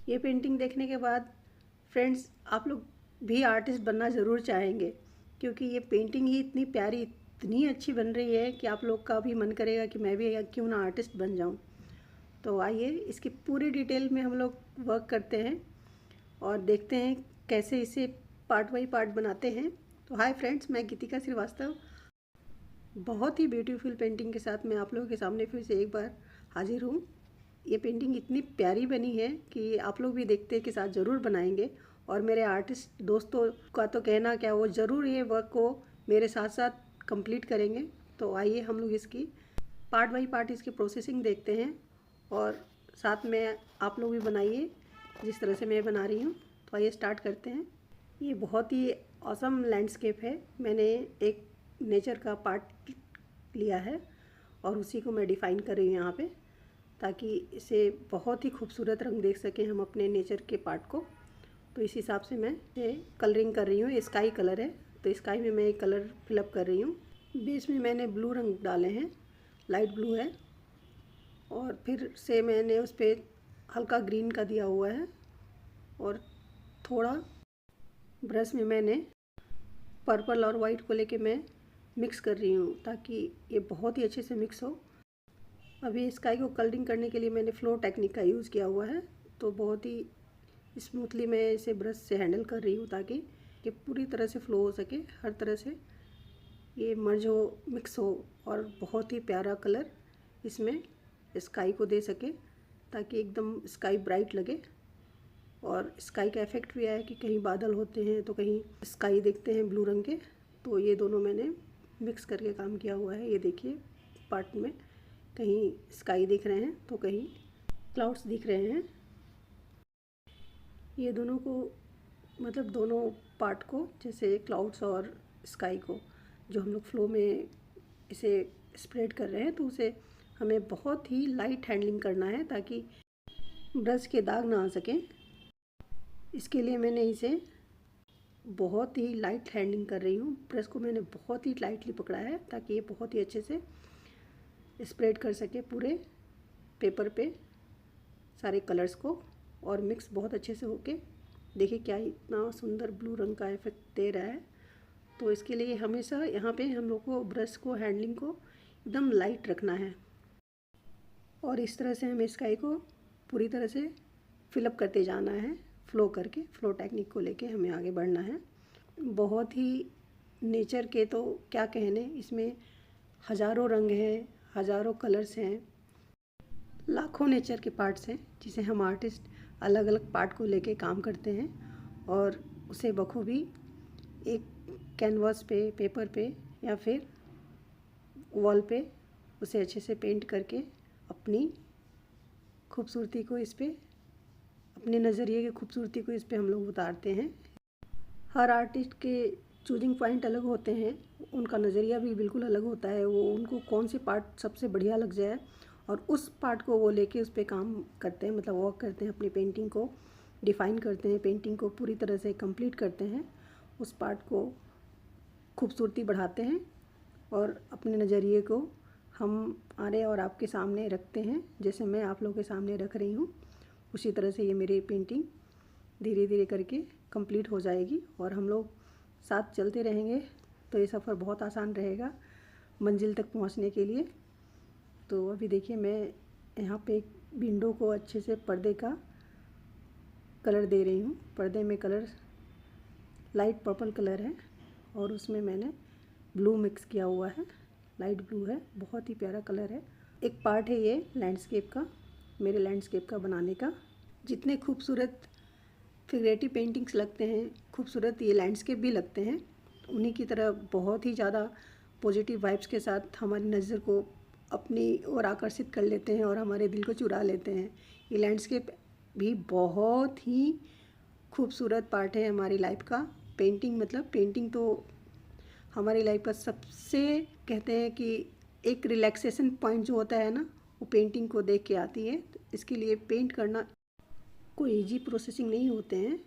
ये पेंटिंग देखने के बाद फ्रेंड्स आप लोग भी आर्टिस्ट बनना ज़रूर चाहेंगे, क्योंकि ये पेंटिंग ही इतनी प्यारी, इतनी अच्छी बन रही है कि आप लोग का भी मन करेगा कि मैं भी क्यों ना आर्टिस्ट बन जाऊं। तो आइए इसकी पूरी डिटेल में हम लोग वर्क करते हैं और देखते हैं कैसे इसे पार्ट बाई पार्ट बनाते हैं। तो हाय फ्रेंड्स, मैं गीतिका श्रीवास्तव बहुत ही ब्यूटीफुल पेंटिंग के साथ मैं आप लोगों के सामने फिर से एक बार हाजिर हूँ। ये पेंटिंग इतनी प्यारी बनी है कि आप लोग भी देखते के साथ ज़रूर बनाएंगे, और मेरे आर्टिस्ट दोस्तों का तो कहना क्या, वो ज़रूर ये वर्क को मेरे साथ साथ कंप्लीट करेंगे। तो आइए हम लोग इसकी पार्ट बाई पार्ट इसकी प्रोसेसिंग देखते हैं, और साथ में आप लोग भी बनाइए जिस तरह से मैं बना रही हूँ। तो आइए स्टार्ट करते हैं। ये बहुत ही ऑसम लैंडस्केप है। मैंने एक नेचर का पार्ट लिया है और उसी को मैं डिफ़ाइन कर रही हूँ यहाँ पे, ताकि इसे बहुत ही खूबसूरत रंग देख सकें हम अपने नेचर के पार्ट को। तो इस हिसाब से मैं ये कलरिंग कर रही हूँ। स्काई कलर है, तो स्काई में मैं एक कलर फिलअप कर रही हूँ। बेस में मैंने ब्लू रंग डाले हैं, लाइट ब्लू है, और फिर से मैंने उस पर हल्का ग्रीन का दिया हुआ है, और थोड़ा ब्रश में मैंने पर्पल और वाइट को लेके मैं मिक्स कर रही हूँ ताकि ये बहुत ही अच्छे से मिक्स हो। अभी स्काई को कलरिंग करने के लिए मैंने फ्लो टेक्निक का यूज़ किया हुआ है, तो बहुत ही स्मूथली मैं इसे ब्रश से हैंडल कर रही हूँ ताकि ये पूरी तरह से फ्लो हो सके, हर तरह से ये मर्ज हो, मिक्स हो, और बहुत ही प्यारा कलर इसमें स्काई को दे सके ताकि एकदम स्काई ब्राइट लगे। और स्काई का इफेक्ट भी आया कि कहीं बादल होते हैं तो कहीं स्काई देखते हैं ब्लू रंग के। तो ये दोनों मैंने मिक्स करके काम किया हुआ है। ये देखिए पार्ट में कहीं स्काई दिख रहे हैं तो कहीं क्लाउड्स दिख रहे हैं। ये दोनों को मतलब दोनों पार्ट को, जैसे क्लाउड्स और स्काई को जो हम लोग फ्लो में इसे स्प्रेड कर रहे हैं, तो उसे हमें बहुत ही लाइट हैंडलिंग करना है ताकि ब्रश के दाग ना आ सकें। इसके लिए मैंने इसे बहुत ही लाइट हैंडलिंग कर रही हूँ। ब्रश को मैंने बहुत ही लाइटली पकड़ा है ताकि ये बहुत ही अच्छे से स्प्रेड कर सके पूरे पेपर पे सारे कलर्स को, और मिक्स बहुत अच्छे से होके देखिए क्या इतना सुंदर ब्लू रंग का इफेक्ट दे रहा है। तो इसके लिए हमेशा यहाँ पे हम लोग को ब्रश को हैंडलिंग को एकदम लाइट रखना है, और इस तरह से हमें स्काई को पूरी तरह से फिलअप करते जाना है। फ्लो करके, फ्लो टेक्निक को लेके हमें आगे बढ़ना है। बहुत ही नेचर के तो क्या कहने, इसमें हज़ारों रंग हैं, हज़ारों कलर्स हैं, लाखों नेचर के पार्ट्स हैं, जिसे हम आर्टिस्ट अलग अलग पार्ट को लेके काम करते हैं, और उसे बखूबी एक कैनवास पे, पेपर पे या फिर वॉल पे उसे अच्छे से पेंट करके अपनी खूबसूरती को इस पे, अपने नज़रिए की खूबसूरती को इस पे हम लोग उतारते हैं। हर आर्टिस्ट के चूजिंग पॉइंट अलग होते हैं, उनका नज़रिया भी बिल्कुल अलग होता है। वो उनको कौन सी पार्ट सबसे बढ़िया लग जाए और उस पार्ट को वो लेके उस पर काम करते हैं, मतलब वर्क करते हैं, अपनी पेंटिंग को डिफ़ाइन करते हैं, पेंटिंग को पूरी तरह से कंप्लीट करते हैं, उस पार्ट को खूबसूरती बढ़ाते हैं, और अपने नज़रिए को हम आरे और आपके सामने रखते हैं। जैसे मैं आप लोगों के सामने रख रही हूँ, उसी तरह से ये मेरी पेंटिंग धीरे धीरे करके कंप्लीट हो जाएगी, और हम लोग साथ चलते रहेंगे तो ये सफ़र बहुत आसान रहेगा मंजिल तक पहुंचने के लिए। तो अभी देखिए मैं यहाँ पे एक विंडो को अच्छे से पर्दे का कलर दे रही हूँ। पर्दे में कलर लाइट पर्पल कलर है, और उसमें मैंने ब्लू मिक्स किया हुआ है, लाइट ब्लू है, बहुत ही प्यारा कलर है। एक पार्ट है ये लैंडस्केप का, मेरे लैंडस्केप का बनाने का। जितने खूबसूरत फिगरेटिव पेंटिंग्स लगते हैं, खूबसूरत ये लैंडस्केप भी लगते हैं, उन्हीं की तरह बहुत ही ज़्यादा पॉजिटिव वाइब्स के साथ हमारी नज़र को अपनी ओर आकर्षित कर लेते हैं और हमारे दिल को चुरा लेते हैं। ये लैंडस्केप भी बहुत ही खूबसूरत पार्ट है हमारी लाइफ का। पेंटिंग मतलब पेंटिंग तो हमारी लाइफ का सबसे, कहते हैं कि एक रिलैक्सेशन पॉइंट जो होता है ना, वो पेंटिंग को देख के आती है। तो इसके लिए पेंट करना कोई इजी प्रोसेसिंग नहीं होते हैं।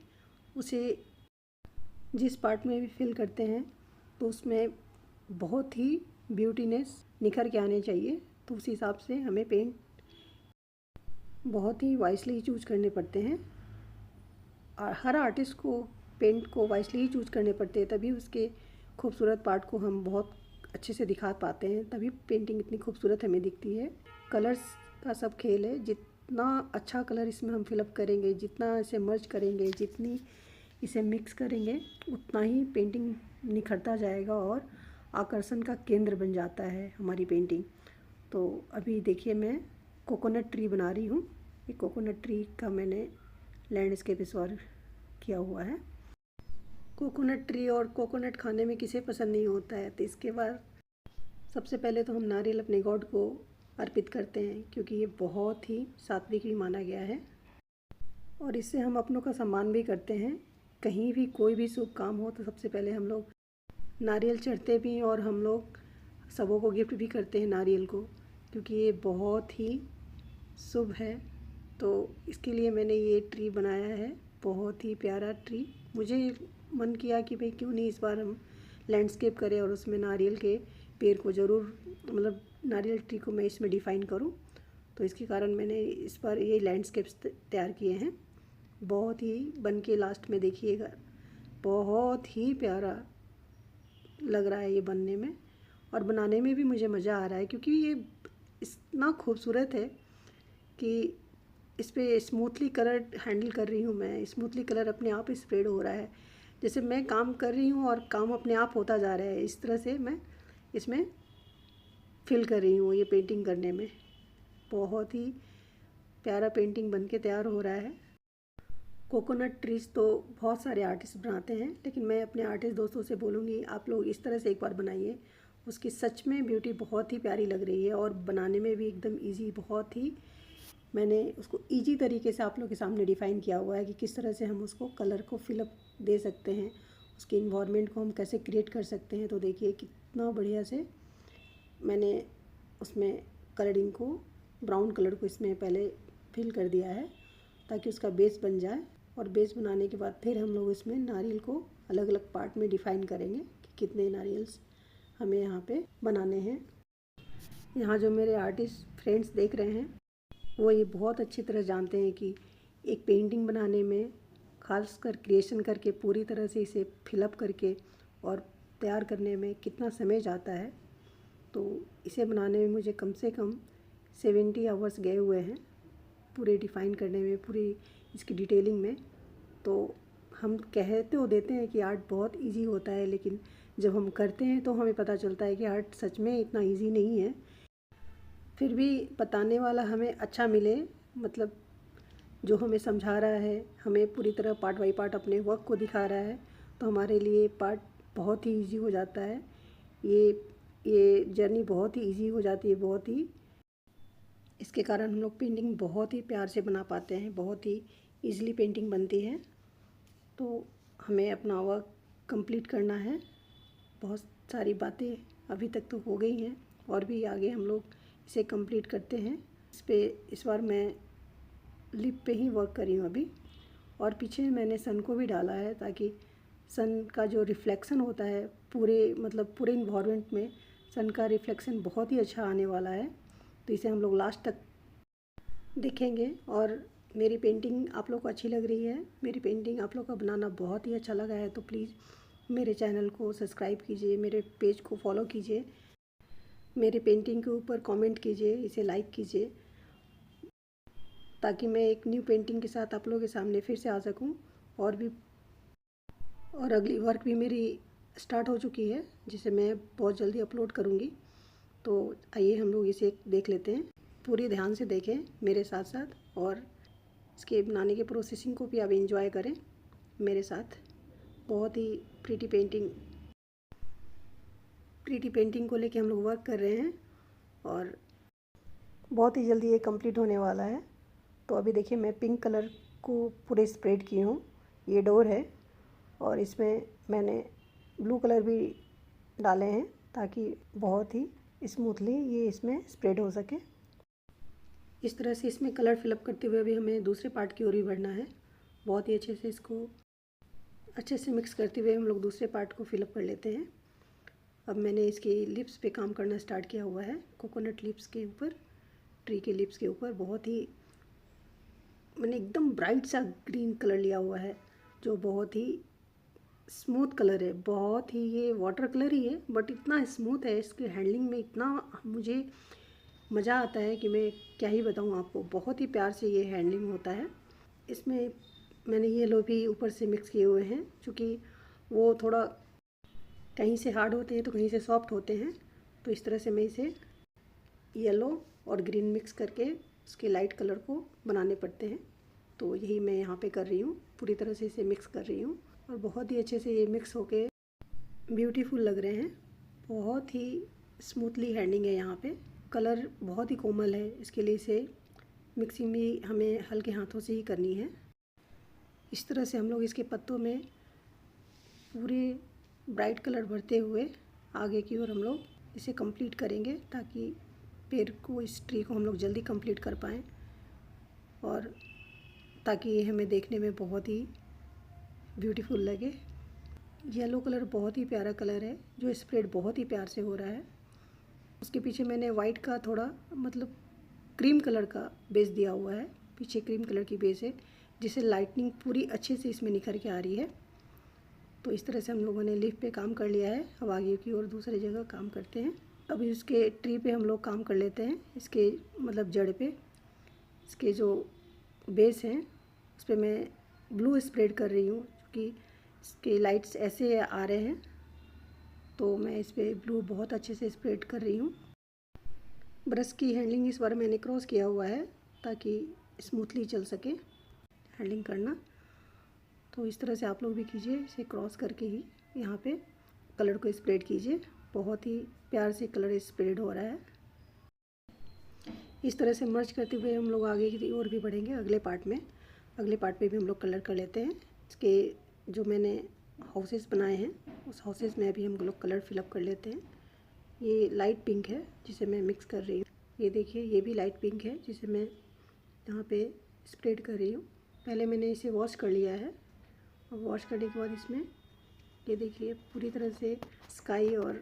उसे जिस पार्ट में भी फिल करते हैं तो उसमें बहुत ही ब्यूटीनेस निखर के आने चाहिए, तो उस हिसाब से हमें पेंट बहुत ही वाइसली चूज करने पड़ते हैं। हर आर्टिस्ट को पेंट को वाइसली ही चूज़ करने पड़ते हैं, तभी उसके खूबसूरत पार्ट को हम बहुत अच्छे से दिखा पाते हैं, तभी पेंटिंग इतनी खूबसूरत हमें दिखती है। कलर्स का सब खेल है, जितना अच्छा कलर इसमें हम फिलअप करेंगे, जितना इसे मर्ज करेंगे, जितनी इसे मिक्स करेंगे, उतना ही पेंटिंग निखरता जाएगा और आकर्षण का केंद्र बन जाता है हमारी पेंटिंग। तो अभी देखिए मैं कोकोनट ट्री बना रही हूँ। ये कोकोनट ट्री का मैंने लैंडस्केप इस बार किया हुआ है। कोकोनट ट्री और कोकोनट खाने में किसे पसंद नहीं होता है। तो इसके बाद सबसे पहले तो हम नारियल अपने गॉड को अर्पित करते हैं, क्योंकि ये बहुत ही सात्विक भी माना गया है और इससे हम अपनों का सम्मान भी करते हैं। कहीं भी कोई भी शुभ काम हो तो सबसे पहले हम लोग नारियल चढ़ते भी हैं और हम लोग सबों को गिफ्ट भी करते हैं नारियल को, क्योंकि ये बहुत ही शुभ है। तो इसके लिए मैंने ये ट्री बनाया है, बहुत ही प्यारा ट्री। मुझे मन किया कि भाई क्यों नहीं इस बार हम लैंडस्केप करें और उसमें नारियल के पेड़ को ज़रूर, मतलब नारियल ट्री को मैं इसमें डिफ़ाइन करूं। तो इसके कारण मैंने इस बार ये लैंडस्केप्स तैयार किए हैं। बहुत ही बन के लास्ट में देखिएगा, बहुत ही प्यारा लग रहा है ये बनने में, और बनाने में भी मुझे मज़ा आ रहा है, क्योंकि ये इतना खूबसूरत है कि इस पर स्मूथली कलर हैंडल कर रही हूँ मैं। स्मूथली कलर अपने आप स्प्रेड हो रहा है, जैसे मैं काम कर रही हूँ और काम अपने आप होता जा रहा है। इस तरह से मैं इसमें फिल कर रही हूँ ये पेंटिंग करने में। बहुत ही प्यारा पेंटिंग बन के तैयार हो रहा है। कोकोनट ट्रीज़ तो बहुत सारे आर्टिस्ट बनाते हैं, लेकिन मैं अपने आर्टिस्ट दोस्तों से बोलूँगी आप लोग इस तरह से एक बार बनाइए। उसकी सच में ब्यूटी बहुत ही प्यारी लग रही है और बनाने में भी एकदम इजी, बहुत ही मैंने उसको इजी तरीके से आप लोग के सामने डिफ़ाइन किया हुआ है कि किस तरह से हम उसको कलर को फिलअप दे सकते हैं, उसके इन्वायरमेंट को हम कैसे क्रिएट कर सकते हैं। तो देखिए कितना बढ़िया से मैंने उसमें कलरिंग को, ब्राउन कलर को इसमें पहले फिल कर दिया है ताकि उसका बेस बन जाए। और बेस बनाने के बाद फिर हम लोग इसमें नारियल को अलग अलग पार्ट में डिफ़ाइन करेंगे कि कितने नारियल्स हमें यहाँ पे बनाने हैं। यहाँ जो मेरे आर्टिस्ट फ्रेंड्स देख रहे हैं वो ये बहुत अच्छी तरह जानते हैं कि एक पेंटिंग बनाने में खासकर क्रिएशन करके पूरी तरह से इसे फिलअप करके और तैयार करने में कितना समय जाता है। तो इसे बनाने में मुझे कम से कम 70 आवर्स गए हुए हैं पूरे डिफ़ाइन करने में, पूरी इसकी डिटेलिंग में। तो हम कहते तो देते हैं कि आर्ट बहुत इजी होता है, लेकिन जब हम करते हैं तो हमें पता चलता है कि आर्ट सच में इतना इजी नहीं है। फिर भी बताने वाला हमें अच्छा मिले, मतलब जो हमें समझा रहा है, हमें पूरी तरह पार्ट बाई पार्ट अपने वर्क को दिखा रहा है, तो हमारे लिए पार्ट बहुत ही इजी हो जाता है। ये जर्नी बहुत ही इजी हो जाती है, बहुत ही। इसके कारण हम लोग पेंटिंग बहुत ही प्यार से बना पाते हैं, बहुत ही ईज़िली पेंटिंग बनती है। तो हमें अपना वर्क कंप्लीट करना है। बहुत सारी बातें अभी तक तो हो गई हैं और भी आगे हम लोग इसे कंप्लीट करते हैं। इस बार मैं लिप पे ही वर्क कर रही हूँ अभी, और पीछे मैंने सन को भी डाला है ताकि सन का जो रिफ्लेक्शन होता है पूरे, मतलब पूरे इन्वायरमेंट में सन का रिफ्लेक्शन बहुत ही अच्छा आने वाला है। तो इसे हम लोग लास्ट तक देखेंगे। और मेरी पेंटिंग आप लोग को अच्छी लग रही है, मेरी पेंटिंग आप लोग का बनाना बहुत ही अच्छा लगा है, तो प्लीज़ मेरे चैनल को सब्सक्राइब कीजिए, मेरे पेज को फॉलो कीजिए, मेरे पेंटिंग के ऊपर कमेंट कीजिए, इसे लाइक कीजिए, ताकि मैं एक न्यू पेंटिंग के साथ आप लोगों के सामने फिर से आ सकूं। और अगली वर्क भी मेरी स्टार्ट हो चुकी है, जिसे मैं बहुत जल्दी अपलोड करूंगी। तो आइए हम लोग इसे देख लेते हैं, पूरी ध्यान से देखें मेरे साथ साथ, और इसके बनाने के प्रोसेसिंग को भी आप एंजॉय करें मेरे साथ। बहुत ही प्रीटी पेंटिंग को लेके हम लोग वर्क कर रहे हैं और बहुत ही जल्दी ये कंप्लीट होने वाला है। तो अभी देखिए मैं पिंक कलर को पूरे स्प्रेड की हूँ, ये डोर है, और इसमें मैंने ब्लू कलर भी डाले हैं ताकि बहुत ही स्मूथली ये इसमें स्प्रेड हो सके। इस तरह से इसमें कलर फिलअप करते हुए अभी हमें दूसरे पार्ट की ओर भी बढ़ना है। बहुत ही अच्छे से इसको अच्छे से मिक्स करते हुए हम लोग दूसरे पार्ट को फिलअप कर लेते हैं। अब मैंने इसके लिप्स पे काम करना स्टार्ट किया हुआ है, कोकोनट लिप्स के ऊपर, ट्री के लिप्स के ऊपर। बहुत ही मैंने एकदम ब्राइट सा ग्रीन कलर लिया हुआ है जो बहुत ही स्मूथ कलर है, बहुत ही, ये वाटर कलर ही है बट इतना स्मूथ है, इसके हैंडलिंग में इतना मुझे मज़ा आता है कि मैं क्या ही बताऊँ आपको। बहुत ही प्यार से ये हैंडलिंग होता है। इसमें मैंने येलो भी ऊपर से मिक्स किए हुए हैं, क्योंकि वो थोड़ा कहीं से हार्ड होते हैं तो कहीं से सॉफ्ट होते हैं। तो इस तरह से मैं इसे येलो और ग्रीन मिक्स करके उसके लाइट कलर को बनाने पड़ते हैं। तो यही मैं यहाँ पे कर रही हूँ, पूरी तरह से इसे मिक्स कर रही हूँ और बहुत ही अच्छे से ये मिक्स होके ब्यूटीफुल लग रहे हैं। बहुत ही स्मूथली हैंडलिंग है यहाँ पे। कलर बहुत ही कोमल है, इसके लिए इसे मिक्सिंग भी हमें हल्के हाथों से ही करनी है। इस तरह से हम लोग इसके पत्तों में पूरे ब्राइट कलर भरते हुए आगे की ओर हम लोग इसे कंप्लीट करेंगे, ताकि पेड़ को, इस ट्री को हम लोग जल्दी कंप्लीट कर पाएँ और ताकि ये हमें देखने में बहुत ही ब्यूटीफुल लगे। येलो कलर बहुत ही प्यारा कलर है, जो स्प्रेड बहुत ही प्यार से हो रहा है। उसके पीछे मैंने वाइट का थोड़ा मतलब क्रीम कलर का बेस दिया हुआ है, पीछे क्रीम कलर की बेस है, जिससे लाइटनिंग पूरी अच्छे से इसमें निखर के आ रही है। तो इस तरह से हम लोगों ने लीफ पे काम कर लिया है। अब आगे की और दूसरी जगह काम करते हैं। अभी इसके ट्री पे हम लोग काम कर लेते हैं, इसके मतलब जड़ पे। इसके जो बेस हैं उस पर मैं ब्लू स्प्रेड कर रही हूँ, क्योंकि इसके लाइट्स ऐसे आ रहे हैं तो मैं इस पर ब्लू बहुत अच्छे से स्प्रेड कर रही हूँ। ब्रश की हैंडलिंग इस बार मैंने क्रॉस किया हुआ है ताकि स्मूथली चल सके हैंडलिंग करना। तो इस तरह से आप लोग भी कीजिए, इसे क्रॉस करके ही यहाँ पे कलर को स्प्रेड कीजिए। बहुत ही प्यार से कलर स्प्रेड हो रहा है। इस तरह से मर्ज करते हुए हम लोग आगे की ओर भी बढ़ेंगे। अगले पार्ट में, अगले पार्ट पे भी हम लोग कलर कर लेते हैं। इसके जो मैंने हाउसेस बनाए हैं उस हाउसेस में अभी हम लोग कलर फिलअप कर लेते हैं। ये लाइट पिंक है जिसे मैं मिक्स कर रही हूँ। ये देखिए, ये भी लाइट पिंक है जिसे मैं यहाँ पे स्प्रेड कर रही हूँ। पहले मैंने इसे वॉश कर लिया है और वॉश करने के बाद इसमें ये देखिए पूरी तरह से स्काई और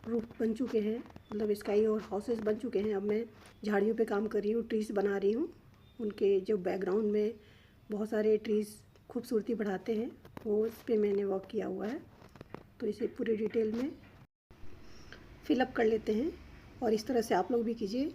रूफ बन चुके हैं, मतलब स्काई और हाउसेस बन चुके हैं। अब मैं झाड़ियों पे काम कर रही हूँ, ट्रीज़ बना रही हूँ। उनके जो बैकग्राउंड में बहुत सारे ट्रीज़ खूबसूरती बढ़ाते हैं, वो इस पर मैंने वर्क किया हुआ है। तो इसे पूरी डिटेल में फिलअप कर लेते हैं और इस तरह से आप लोग भी कीजिए।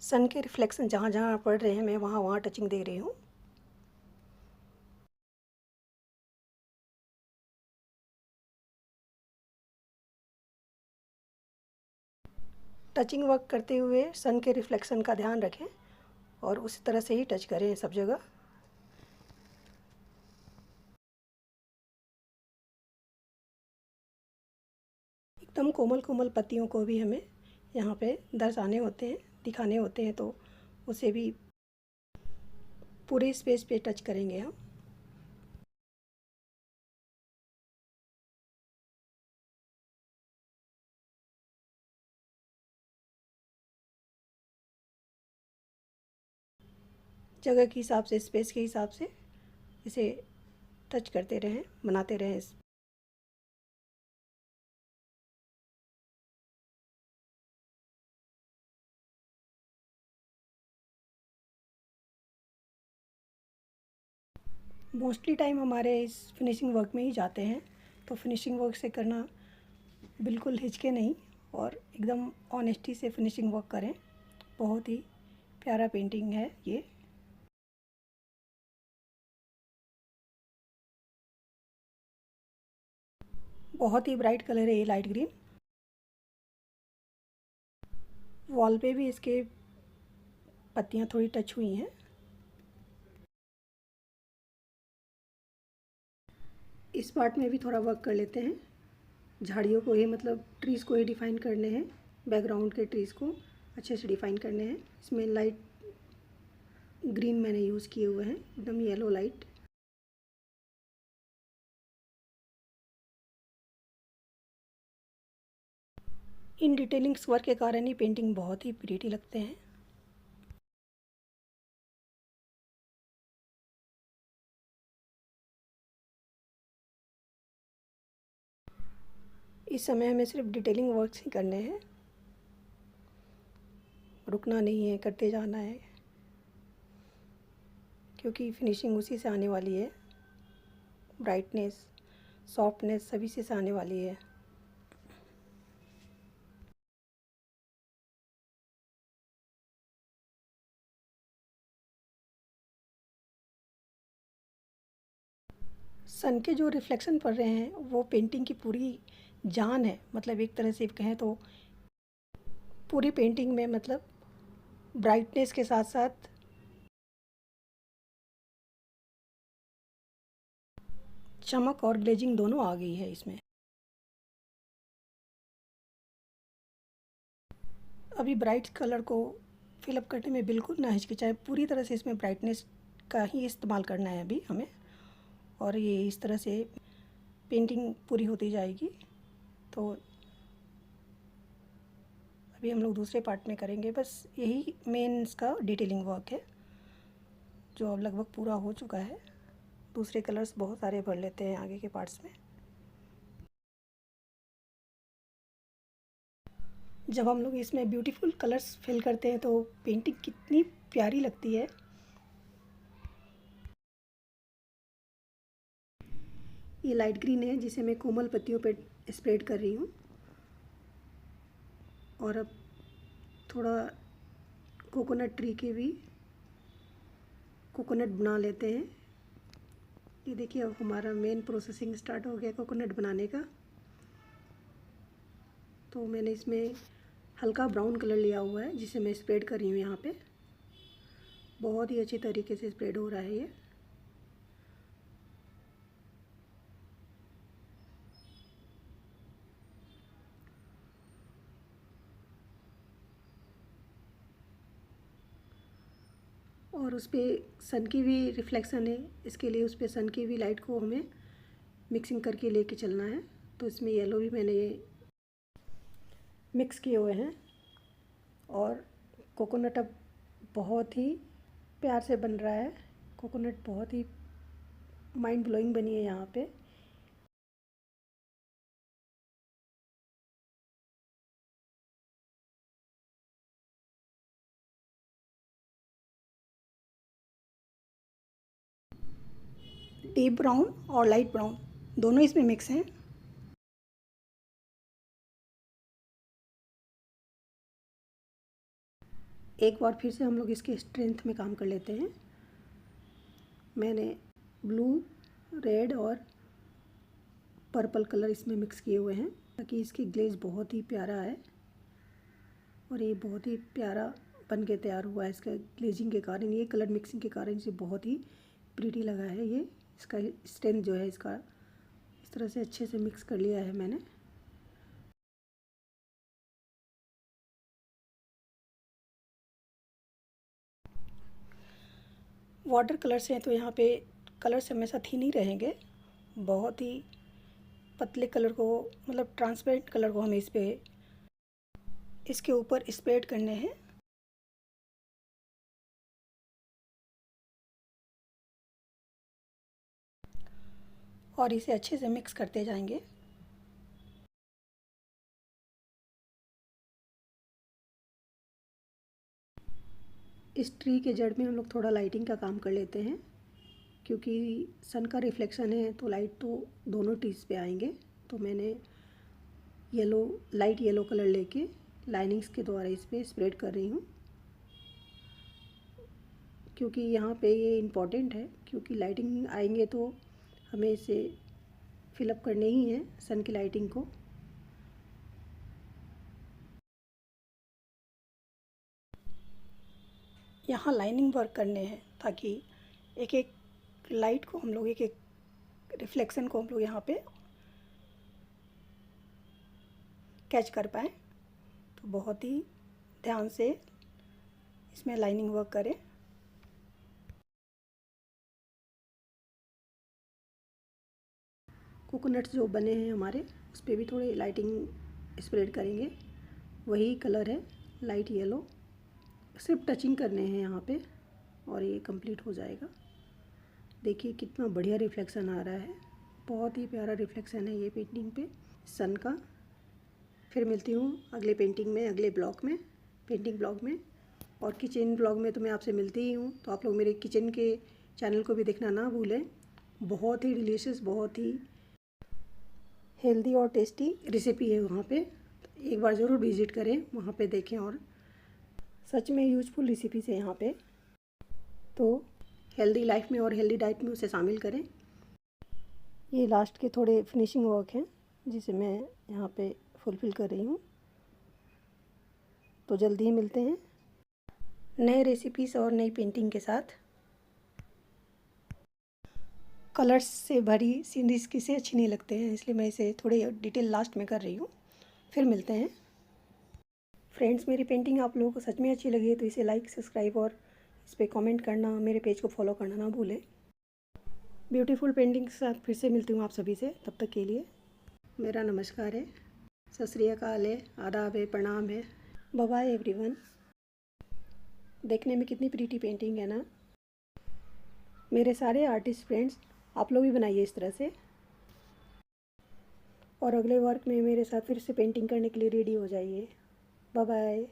सन के रिफ्लेक्शन जहाँ जहाँ पड़ रहे हैं मैं वहाँ वहाँ टचिंग दे रही हूँ। टचिंग वर्क करते हुए सन के रिफ्लेक्शन का ध्यान रखें और उसी तरह से ही टच करें सब जगह। एकदम कोमल कोमल पत्तियों को भी हमें यहाँ पे दर्शाने होते हैं, दिखाने होते हैं, तो उसे भी पूरे स्पेस पे टच करेंगे हम। जगह के हिसाब से, स्पेस के हिसाब से इसे टच करते रहें, बनाते रहें। मोस्टली टाइम हमारे इस फिनिशिंग वर्क में ही जाते हैं, तो फिनिशिंग वर्क से करना बिल्कुल हिचके नहीं और एकदम ऑनेस्टी से फिनिशिंग वर्क करें। बहुत ही प्यारा पेंटिंग है ये। बहुत ही ब्राइट कलर है ये, लाइट ग्रीन। वॉल पे भी इसके पत्तियाँ थोड़ी टच हुई हैं। इस पार्ट में भी थोड़ा वर्क कर लेते हैं। झाड़ियों को ही, मतलब ट्रीज़ को ही डिफ़ाइन करने हैं, बैकग्राउंड के ट्रीज़ को अच्छे से डिफ़ाइन करने हैं। इसमें लाइट ग्रीन मैंने यूज़ किए हुए हैं, एकदम येलो लाइट। इन डिटेलिंग्स वर्क के कारण ही पेंटिंग बहुत ही प्रीटी लगते हैं। इस समय हमें सिर्फ डिटेलिंग वर्क्स ही करने हैं, रुकना नहीं है, करते जाना है, क्योंकि फिनिशिंग उसी से आने वाली है। ब्राइटनेस, सॉफ्टनेस सभी से आने वाली है। सन के जो रिफ्लेक्शन पड़ रहे हैं वो पेंटिंग की पूरी जान है। मतलब एक तरह से कहें तो पूरी पेंटिंग में मतलब ब्राइटनेस के साथ साथ चमक और ग्लेजिंग दोनों आ गई है इसमें। अभी ब्राइट कलर को फिलअप करने में बिल्कुल ना हिचकिचाए, पूरी तरह से इसमें ब्राइटनेस का ही इस्तेमाल करना है अभी हमें। और ये इस तरह से पेंटिंग पूरी होती जाएगी। तो अभी हम लोग दूसरे पार्ट में करेंगे। बस यही मेन इसका डिटेलिंग वर्क है जो अब लगभग पूरा हो चुका है। दूसरे कलर्स बहुत सारे भर लेते हैं आगे के पार्ट्स में। जब हम लोग इसमें ब्यूटीफुल कलर्स फिल करते हैं तो पेंटिंग कितनी प्यारी लगती है। ये लाइट ग्रीन है जिसे मैं कोमल पत्तियों पे स्प्रेड कर रही हूँ। और अब थोड़ा कोकोनट ट्री के भी कोकोनट बना लेते हैं। ये देखिए अब हमारा मेन प्रोसेसिंग स्टार्ट हो गया कोकोनट बनाने का। तो मैंने इसमें हल्का ब्राउन कलर लिया हुआ है जिसे मैं स्प्रेड कर रही हूँ यहाँ पे। बहुत ही अच्छी तरीके से स्प्रेड हो रहा है ये। और उस पर सन की भी रिफ्लेक्शन है, इसके लिए उस पर सन की भी लाइट को हमें मिक्सिंग करके लेके चलना है। तो इसमें येलो भी मैंने मिक्स किए हुए हैं। और कोकोनट अब बहुत ही प्यार से बन रहा है। कोकोनट बहुत ही माइंड ब्लोइंग बनी है यहाँ पे। डीप ब्राउन और लाइट ब्राउन दोनों इसमें मिक्स हैं। एक बार फिर से हम लोग इसके स्ट्रेंथ में काम कर लेते हैं। मैंने ब्लू, रेड और पर्पल कलर इसमें मिक्स किए हुए हैं ताकि इसकी ग्लेज बहुत ही प्यारा है। और ये बहुत ही प्यारा बन के तैयार हुआ है। इसका ग्लेजिंग के कारण, ये कलर मिक्सिंग के कारण इसे बहुत ही प्रीटी लगा है। ये इसका स्ट्रेंथ जो है इसका इस तरह से अच्छे से मिक्स कर लिया है मैंने। वाटर कलर्स हैं तो यहाँ पे कलर्स हमेशा थिन ही रहेंगे। बहुत ही पतले कलर को मतलब ट्रांसपेरेंट कलर को हमें इसके ऊपर स्प्रेड करने हैं। और इसे अच्छे से मिक्स करते जाएंगे। इस ट्री के जड़ में हम लोग थोड़ा लाइटिंग का काम कर लेते हैं, क्योंकि सन का रिफ्लेक्शन है तो लाइट तो दोनों ट्रीज पे आएंगे। तो मैंने येलो, लाइट येलो कलर लेके लाइनिंग्स के द्वारा इस पर स्प्रेड कर रही हूँ, क्योंकि यहाँ पे ये इम्पॉर्टेंट है। क्योंकि लाइटिंग आएंगे तो हमें इसे फिलअप करने ही है सन की लाइटिंग को। यहाँ लाइनिंग वर्क करने हैं ताकि एक एक लाइट को हम लोग, एक एक रिफ्लेक्शन को हम लोग यहाँ पे कैच कर पाएँ। तो बहुत ही ध्यान से इसमें लाइनिंग वर्क करें। कोकोनट्स जो बने हैं हमारे उस पर भी थोड़ी लाइटिंग स्प्रेड करेंगे। वही कलर है लाइट येलो, सिर्फ टचिंग करने हैं यहाँ पे और ये कंप्लीट हो जाएगा। देखिए कितना बढ़िया रिफ्लेक्शन आ रहा है। बहुत ही प्यारा रिफ्लेक्शन है ये पेंटिंग पे सन का। फिर मिलती हूँ अगले पेंटिंग में, अगले ब्लॉग में, पेंटिंग ब्लॉग में। और किचन ब्लॉग में तो मैं आपसे मिलती ही हूँ, तो आप लोग मेरे किचन के चैनल को भी देखना ना भूलें। बहुत ही डिलीशियस, बहुत ही हेल्दी और टेस्टी रेसिपी है वहाँ पे। एक बार ज़रूर विज़िट करें, वहाँ पे देखें। और सच में यूज़फुल रेसिपीज़ है यहाँ पे, तो हेल्दी लाइफ में और हेल्दी डाइट में उसे शामिल करें। ये लास्ट के थोड़े फिनिशिंग वर्क हैं जिसे मैं यहाँ पे फुलफ़िल कर रही हूँ। तो जल्दी ही मिलते हैं नए रेसिपीज़ और नई पेंटिंग के साथ। कलर्स से भरी सीनरीज किसे अच्छी नहीं लगते हैं, इसलिए मैं इसे थोड़े डिटेल लास्ट में कर रही हूँ। फिर मिलते हैं फ्रेंड्स। मेरी पेंटिंग आप लोगों को सच में अच्छी लगी है तो इसे लाइक, सब्सक्राइब और इस पर कमेंट करना, मेरे पेज को फॉलो करना ना भूलें। ब्यूटीफुल पेंटिंग के साथ फिर से मिलती हूँ आप सभी से। तब तक के लिए मेरा नमस्कार है, सत श्री अकाल है, आदाब है, प्रणाम है, बाय बाय एवरीवन। देखने में कितनी प्रीटी पेंटिंग है ना। मेरे सारे आर्टिस्ट फ्रेंड्स, आप लोग भी बनाइए इस तरह से, और अगले वर्क में मेरे साथ फिर से पेंटिंग करने के लिए रेडी हो जाइए। Bye bye.